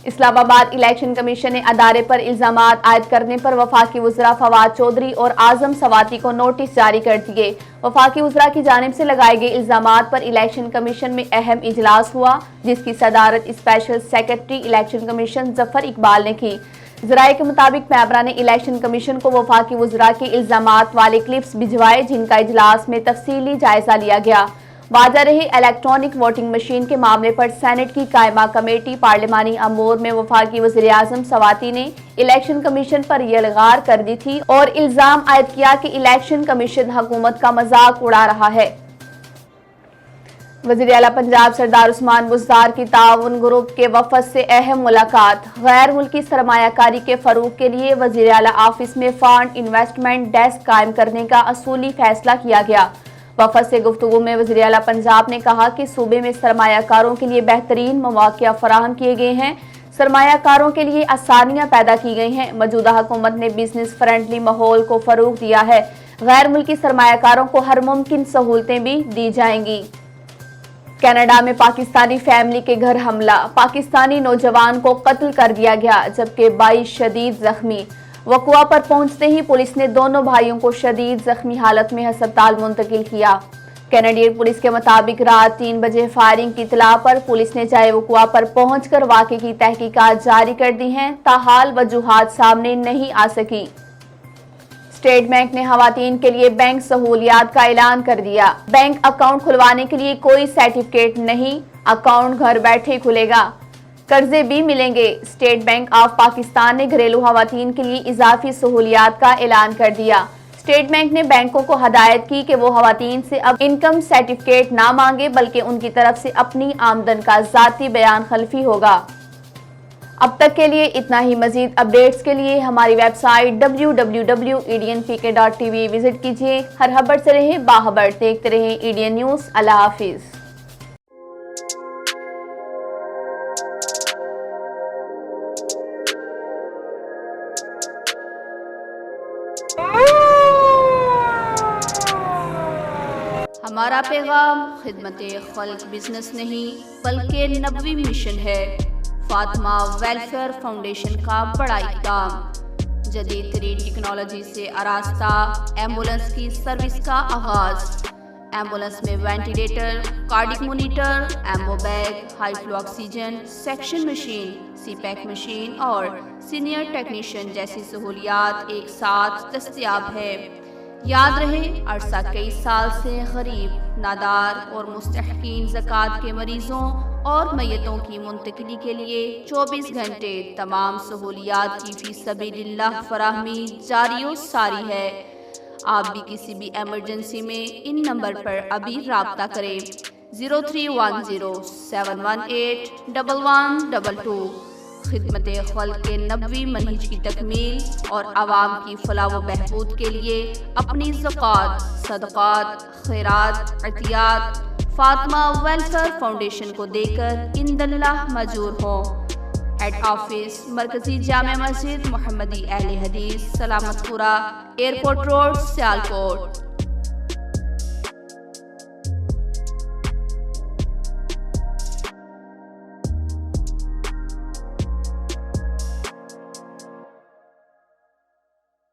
اسلام آباد election commission نے ادارے پر الزامات عائد کرنے پر وفاقی وزراء فواد چودھری اور اعظم سواتی کو نوٹس جاری کر دیے۔ وفاقی وزراء کی جانب سے لگائے گئے الزامات پر الیکشن کمیشن میں اہم اجلاس ہوا، جس کی صدارت اسپیشل سیکرٹری الیکشن کمیشن ظفر اقبال نے کی۔ ذرائع کے مطابق ممبران نے الیکشن کمیشن کو وفاقی وزراء کے الزامات والے کلپس بھجوائے، جن کا اجلاس میں تفصیلی جائزہ لیا گیا۔ واضح رہے، الیکٹرانک ووٹنگ مشین کے معاملے پر سینٹ کی قائمہ کمیٹی پارلیمانی امور میں وفاقی وزیر اعظم سواتی نے الیکشن کمیشن پر یلغار کر دی تھی اور الزام عائد کیا کہ الیکشن کمیشن حکومت کا مذاق اڑا رہا ہے۔ وزیر اعلیٰ پنجاب سردار عثمان بزدار کی تعاون گروپ کے وفد سے اہم ملاقات۔ غیر ملکی سرمایہ کاری کے فروغ کے لیے وزیر اعلیٰ آفس میں فنڈ انویسٹمنٹ ڈیسک قائم کرنے کا اصولی فیصلہ کیا گیا۔ وفد سے گفتگو میں وزیر اعلیٰ پنجاب نے کہا کہ صوبے میں سرمایہ کاروں کے لیے بہترین مواقع فراہم کیے گئے ہیں، سرمایہ کاروں کے لیے آسانیاں پیدا کی گئی ہیں۔ موجودہ حکومت نے بزنس فرینڈلی ماحول کو فروغ دیا ہے، غیر ملکی سرمایہ کاروں کو ہر ممکن سہولتیں بھی دی جائیں گی۔ کینیڈا میں پاکستانی فیملی کے گھر حملہ، پاکستانی نوجوان کو قتل کر دیا گیا جبکہ 22 شدید زخمی۔ وقوع پر پہنچتے ہی پولیس نے دونوں بھائیوں کو شدید زخمی حالت میں ہسپتال منتقل کیا۔ کینیڈین پولیس کے مطابق رات 3 بجے فائرنگ کی اطلاع پر پولیس نے جائے وقوع پر پہنچ کر واقعے کی تحقیقات جاری کر دی ہیں، تاحال وجوہات سامنے نہیں آ سکی۔ اسٹیٹ بینک نے خواتین کے لیے بینک سہولیات کا اعلان کر دیا۔ بینک اکاؤنٹ کھلوانے کے لیے کوئی سرٹیفکیٹ نہیں، اکاؤنٹ گھر بیٹھے کھلے گا، قرضے بھی ملیں گے۔ اسٹیٹ بینک آف پاکستان نے گھریلو خواتین کے لیے اضافی سہولیات کا اعلان کر دیا۔ اسٹیٹ بینک نے بینکوں کو ہدایت کی کہ وہ خواتین سے اب انکم سرٹیفکیٹ نہ مانگے، بلکہ ان کی طرف سے اپنی آمدن کا ذاتی بیان خلفی ہوگا۔ اب تک کے لیے اتنا ہی۔ مزید اپڈیٹس کے لیے ہماری ویب سائٹ www.ednpk.tv وزٹ کیجیے۔ ہر خبر سے رہیں باخبر، دیکھتے رہیں ایڈین نیوز۔ اللہ حافظ۔ ہمارا پیغام خدمت خلق بزنس نہیں بلکہ نبوی مشن ہے۔ فاطمہ ویلفیئر فاؤنڈیشن کا بڑا اقدام، جدید ترین ٹیکنالوجی سے آراستہ ایمبولنس کی سروس کا آغاز۔ ایمبولنس میں ventilator, cardiac monitor, ambu bag, high flow oxygen, suction machine, C PAP machine اور سینئر ٹیکنیشین جیسی سہولیات ایک ساتھ دستیاب ہے۔ یاد رہے، عرصہ کئی سال سے غریب، نادار اور مستحقین زکوٰۃ کے مریضوں اور میتوں کی منتقلی کے لیے 24 گھنٹے تمام سہولیات کی فی سبیل اللہ فراہمی جاری و ساری ہے۔ آپ بھی کسی بھی ایمرجنسی میں ان نمبر پر ابھی رابطہ کریں۔ 0310-718-1122۔ خدمت خلق کے نبوی منہج کی تکمیل اور عوام کی فلاح و بہبود کے لیے اپنی زکوٰۃ، صدقات، خیرات، عطیات فاطمہ ویلفیئر فاؤنڈیشن کو دے کر عند اللہ ماجور ہوں۔ ہیڈ آفس مرکزی جامع مسجد محمدی اہل حدیث، سلامت پورہ، ایئرپورٹ روڈ، سیالکوٹ۔